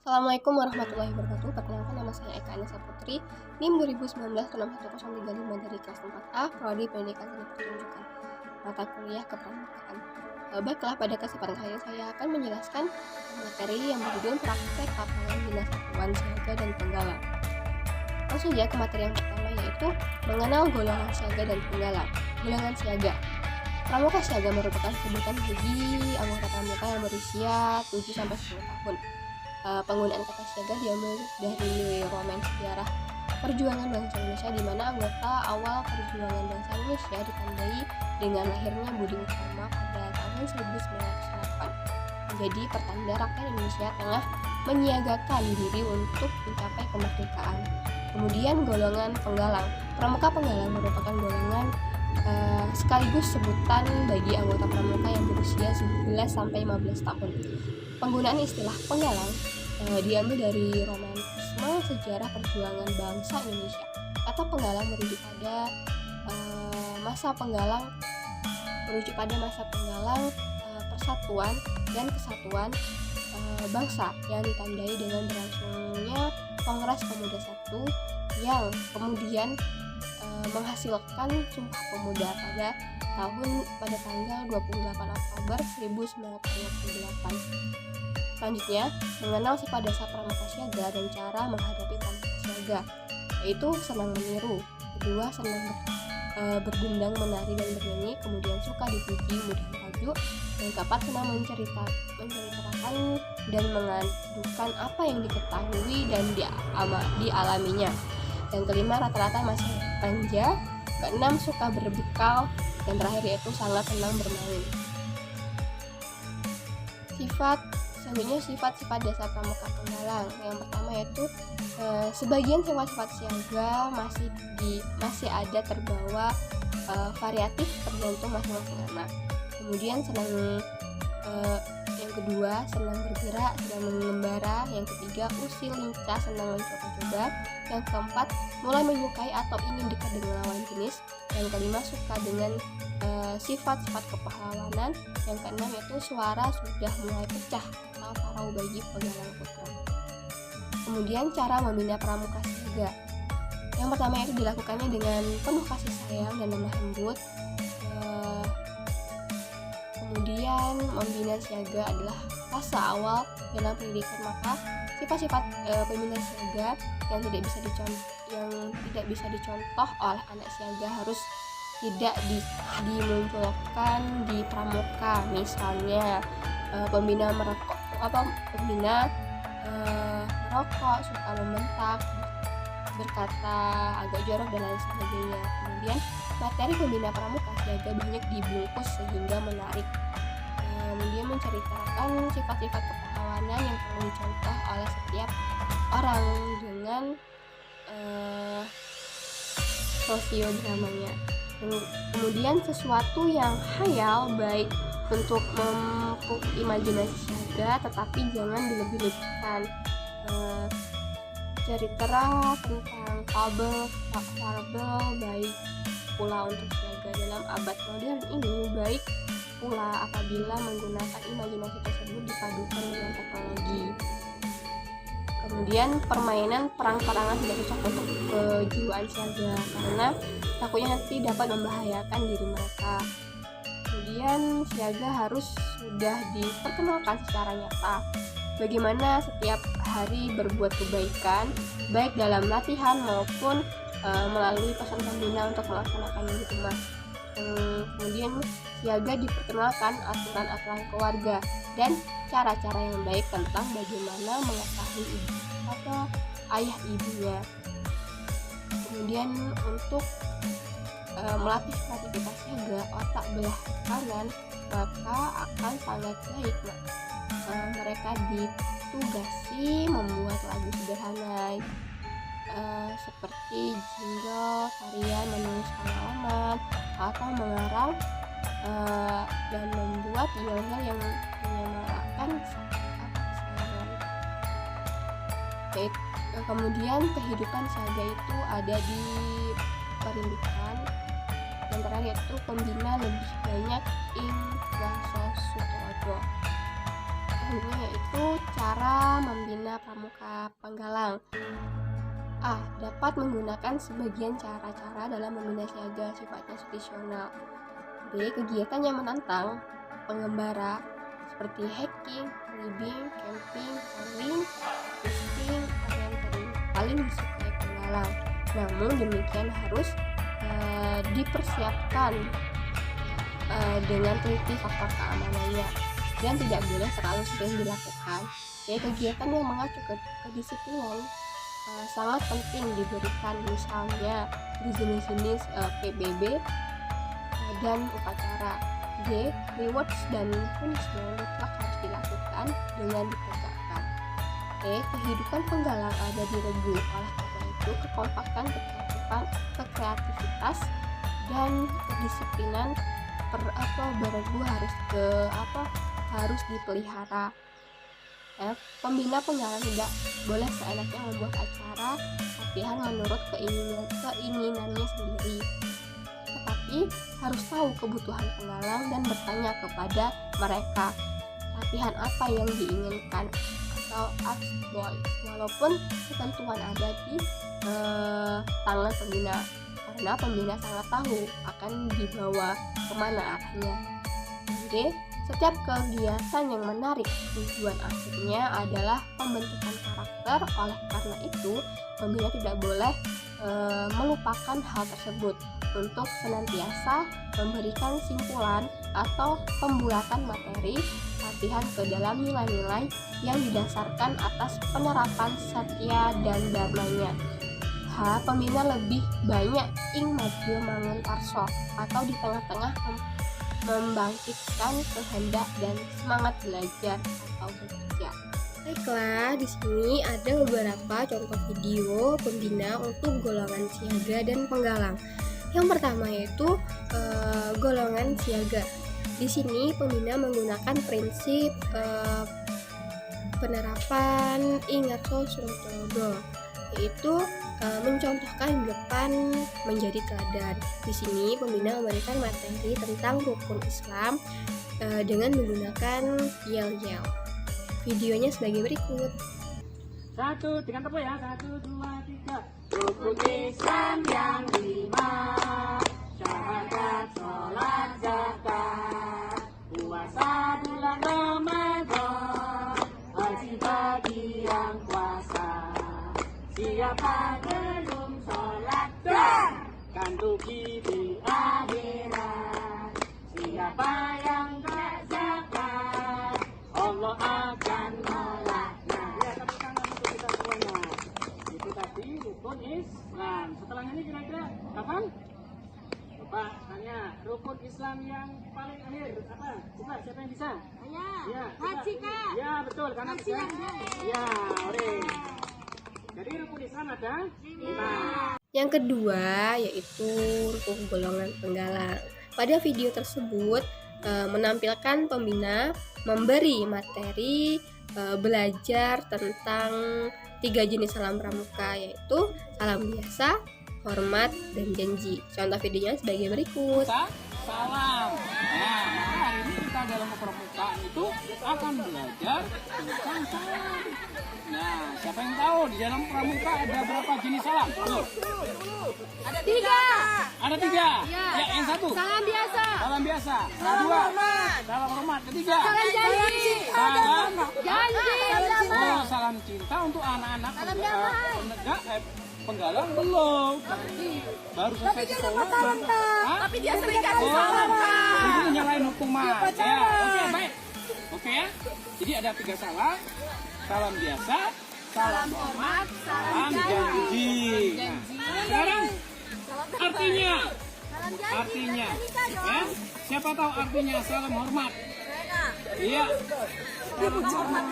Assalamualaikum warahmatullahi wabarakatuh. Perkenalkan, nama saya Eka Anissa Putri, NIM 2019-61035 dari kelas 4A, Prodi Pendidikan Seni Pertunjukan, mata kuliah Kepramukaan. Baiklah, pada kesempatan kali ini saya akan menjelaskan materi yang berjudul Praktek Lapangan Bina Satuan Siaga dan Penggalang. Langsung saja ke materi yang pertama, yaitu mengenal golongan siaga dan penggalang. Golongan siaga. Pramuka siaga merupakan sebutan bagi anggota pramuka yang berusia 7-10 tahun. Penggunaan kata siaga diambil dari Roman sejarah perjuangan bangsa Indonesia, di mana anggota awal perjuangan bangsa Indonesia ditandai dengan lahirnya Budi Utama pada tahun 1908, menjadi pertanda rakyat Indonesia tengah menyiagakan diri untuk mencapai kemerdekaan. Kemudian golongan penggalang. Pramuka penggalang merupakan golongan sekaligus sebutan bagi anggota pramuka yang berusia 11-15 tahun. Penggunaan istilah penggalang diambil dari romantisme sejarah perjuangan bangsa Indonesia. Kata penggalang merujuk pada masa penggalang persatuan dan kesatuan bangsa yang ditandai dengan berlangsungnya Kongres Pemuda I yang kemudian menghasilkan Sumpah Pemuda pada tanggal 28 Oktober 1928. Selanjutnya, mengenal sifat dasar pramuka siaga dan cara menghadapi pramuka siaga, yaitu senang meniru, kedua senang berdendang, menari dan bernyanyi, kemudian suka dipuji, mudah merajuk, yang keempat senang menceritakan dan mengadukan apa yang diketahui dan dialaminya, yang kelima rata-rata masih manja, keenam suka berbekal, dan terakhir yaitu sangat senang bermain. Sifat-sifat dasar pramuka penggalang. Yang pertama yaitu sebagian sifat-sifat siaga masih ada terbawa variatif tergantung masing-masing anak. Kemudian yang kedua senang bergerak, senang mengembara. Yang ketiga usil, lincah, senang mencoba-coba. Yang keempat mulai menyukai atau ingin dekat dengan lawan jenis. Yang kelima suka dengan sifat-sifat kepahlawanan. Yang keenam yaitu suara sudah mulai pecah atau parau bagi penggalang putra. Kemudian cara membina pramuka siaga. Yang pertama itu dilakukannya dengan penuh kasih sayang dan lemah lembut. Kemudian membina siaga adalah fase awal dalam pendidikan, maka sifat-sifat pembina siaga yang tidak bisa dicontoh oleh anak siaga harus tidak dimunculkan di pramuka. Misalnya pembina merokok, suka membentak, berkata agak jorok dan lain sebagainya. Kemudian materi pembina pramuka siaga banyak dibungkus sehingga menarik. Kemudian menceritakan sifat-sifat kepahlawanan yang perlu dicontoh oleh setiap orang dengan sosiodramanya. Kemudian sesuatu yang khayal baik untuk memupuk imajinasi siaga, tetapi jangan dilebih-lebihkan. Cerita tentang fabel baik pula untuk siaga dalam abad modern ini, baik pula apabila menggunakan imajinasi tersebut dipadukan dengan teknologi. Kemudian permainan perang-perangan tidak cocok untuk kejiwaan siaga karena takutnya nanti dapat membahayakan diri mereka. Kemudian siaga harus sudah diperkenalkan secara nyata bagaimana setiap hari berbuat kebaikan, baik dalam latihan maupun melalui pesan pembina untuk melaksanakannya di rumah. Kemudian siaga diperkenalkan aturan-aturan keluarga dan cara-cara yang baik tentang bagaimana mengetahui ibu atau ayah ibunya. Kemudian untuk melatih kreativitas siaga otak belah kanan, maka akan sangat baik. Mereka ditugasi membuat lagu sederhana seperti jingle, tarian, menulis pengalaman, atau mengarang dan membuat yel-yel yang menyemarakan saat kesayangan. Kemudian kehidupan siaga itu ada di perindukan. Yang terakhir yaitu pembina lebih banyak ing Waso Sutodo. Yaitu Cara membina pramuka penggalang. A. Dapat menggunakan sebagian cara-cara dalam membina siaga sifatnya situasional. B. Kegiatan yang menantang pengembara seperti hiking, climbing, camping, rowing, fishing, orienteering paling disukai penggalang. Namun demikian harus dipersiapkan dengan teliti faktor keamanannya dan tidak boleh terlalu sering dilakukan. Kegiatan yang mengacu ke kedisiplinan sangat penting diberikan, misalnya di jenis-jenis PBB dan upacara. D. Rewards dan punishment mutlak harus dilakukan dengan ditegakkan. E. Kehidupan penggalang ada diregu, oleh karena itu kekompakan, kekreativitas dan kedisiplinan beregu harus dipelihara. F. Pembina penggalang tidak boleh seenaknya membuat acara latihan menurut keinginannya sendiri, tetapi harus tahu kebutuhan penggalang dan bertanya kepada mereka latihan apa yang diinginkan atau ask boy, walaupun ketentuan ada di tangan pembina, karena pembina sangat tahu akan dibawa kemana arahnya. G. Setiap kegiatan yang menarik tujuan akhirnya adalah pembentukan karakter, oleh karena itu pembina tidak boleh melupakan hal tersebut untuk senantiasa memberikan simpulan atau pembulatan materi latihan ke dalam nilai-nilai yang didasarkan atas penerapan satya dan dharmanya. H. Pembina lebih banyak ing madya manguntarso atau di tengah-tengah membangkitkan kehendak dan semangat belajar atau bekerja. Baiklah, di sini ada beberapa contoh video pembina untuk golongan siaga dan penggalang. Yang pertama yaitu golongan siaga. Di sini pembina menggunakan prinsip penerapan Ingatso Sungtodo, yaitu mencontohkan di depan menjadi teladan. Di sini pembina memberikan materi tentang rukun Islam dengan menggunakan yel-yel. Videonya sebagai berikut. Satu, dengan tepuk ya. 1, 2, 3. Rukun Islam yang 5, syahadat, sholat, zakat, puasa bulan Ramadan, haji bagi yang puasa. Siapa belum sholat dan kan rugi di akhirat. Siapa yang gak zakat, Allah akan melaknat. Ya, tepuk tangan untuk kita semuanya. Itu tadi rukun Islam. Setelah ini kira-kira kapan? Coba tanya, rukun Islam yang paling akhir apa? Coba siapa yang bisa? Ya, haji Kak. Ya, betul, karena bisa. Ya, oke. Jadi rukun Islam ada 5. Yang kedua yaitu rukun golongan penggalang. Pada video tersebut menampilkan pembina memberi materi belajar tentang 3 jenis salam pramuka, yaitu salam biasa, hormat, dan janji. Contoh videonya sebagai berikut. Salam. Nah, hari ini kita dalam permukaan itu akan belajar tentang salam. Nah, siapa yang tahu di dalam pramuka ada berapa jenis salam? Tuh. Ada 3. Ada 3. Ya, yang satu. Salam biasa. Salam biasa. Yang kedua. Salam hormat. Ketiga. Salam janji. Salam Janji. Oh, salam cinta untuk anak-anak penggalang belum. Baru selesai sekolah. Tapi dia sering kasih salam, Kak. Itu nyalain hukuman. Ya, oke, baik. Oke ya. Jadi ada 3 salam. Salam biasa, salam hormat, salam janji. Nah, sekarang artinya, ya, siapa tahu artinya salam hormat? Iya. Salam hormat.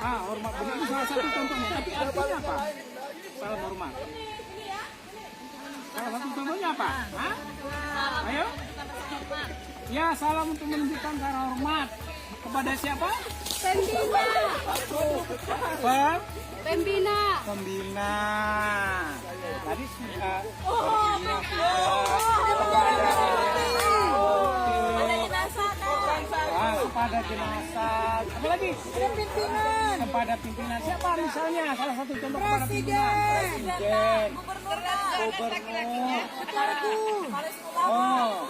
Hormat begitu salah satu contohnya. Tapi artinya apa? Salam hormat. Salah satu contohnya apa? Hah? Ayo. Ya, salam untuk menunjukkan cara hormat kepada siapa? Pembina. Tadi sudah kepada jenazah. Apa lagi? Pimpinan. Kepada pimpinan. Siapa misalnya? Salah satu contoh kepada pimpinan. Presiden. Gubernur. Oh.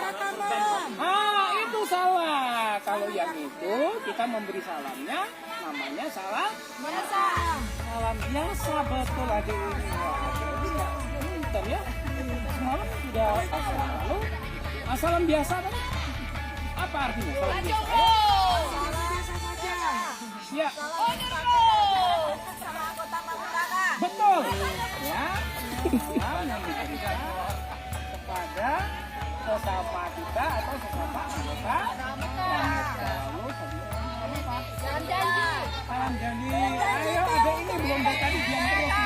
Itu salah. Kalau yang itu kita memberi salamnya namanya salam biasa. Salam biasa, betul adik ini. Bentar ya. Semalam sudah lalu. Salam biasa tadi. Apa artinya salam biasa? Ya. Betul. Ya. Salam yang diberikan kepada sesama kita atau sesama anggota. Lalu salam janji. Salam janji. Ayo, ada ini belum dari tadi diam terus nih.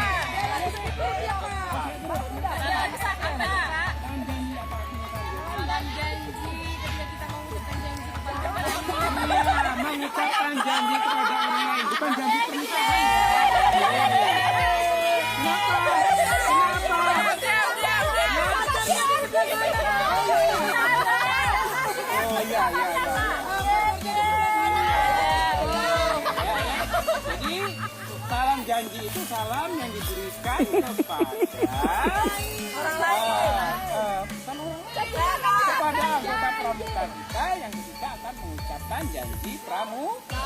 Mengucapkan janji kepada orang lain, bukan janji pernikahan. Oh iya. Jadi salam janji itu salam yang diberikan kepada orang lain. Kepada anggota pramuka kita yang ketika akan mengucapkan janji pramuka.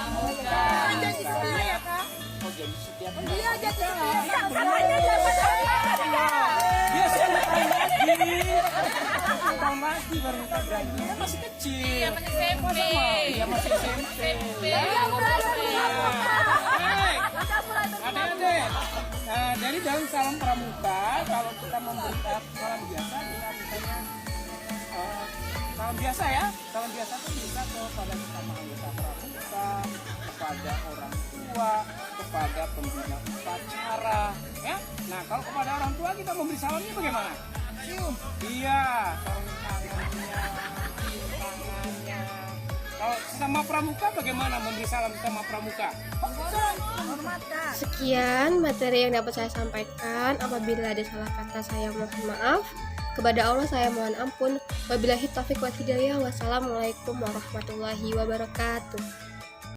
Janji setia ya Kak? Oh janji setia kan? Iya janji setia. Biasanya tahun lagi baru kita janji. Masih kecil. Iya masih SMP. Iya masih SMP. Adik-adik. Nah, dari dalam salam pramuka kalau kita memberikan salam biasa kita misalnya salam biasa ya, salam biasa itu bisa kepada sesama anggota pramuka, kepada orang tua, kepada pembina upacara, ya. Nah kalau kepada orang tua kita memberi salamnya bagaimana? Cium. Iya, sarung tangannya, cium tangannya. Kalau sesama pramuka bagaimana memberi salam sesama pramuka? Sekian materi yang dapat saya sampaikan. Apabila ada salah kata saya mohon maaf. Kepada Allah saya mohon ampun. Wabillahi taufiq wal hidayah. Wassalamualaikum warahmatullahi wabarakatuh.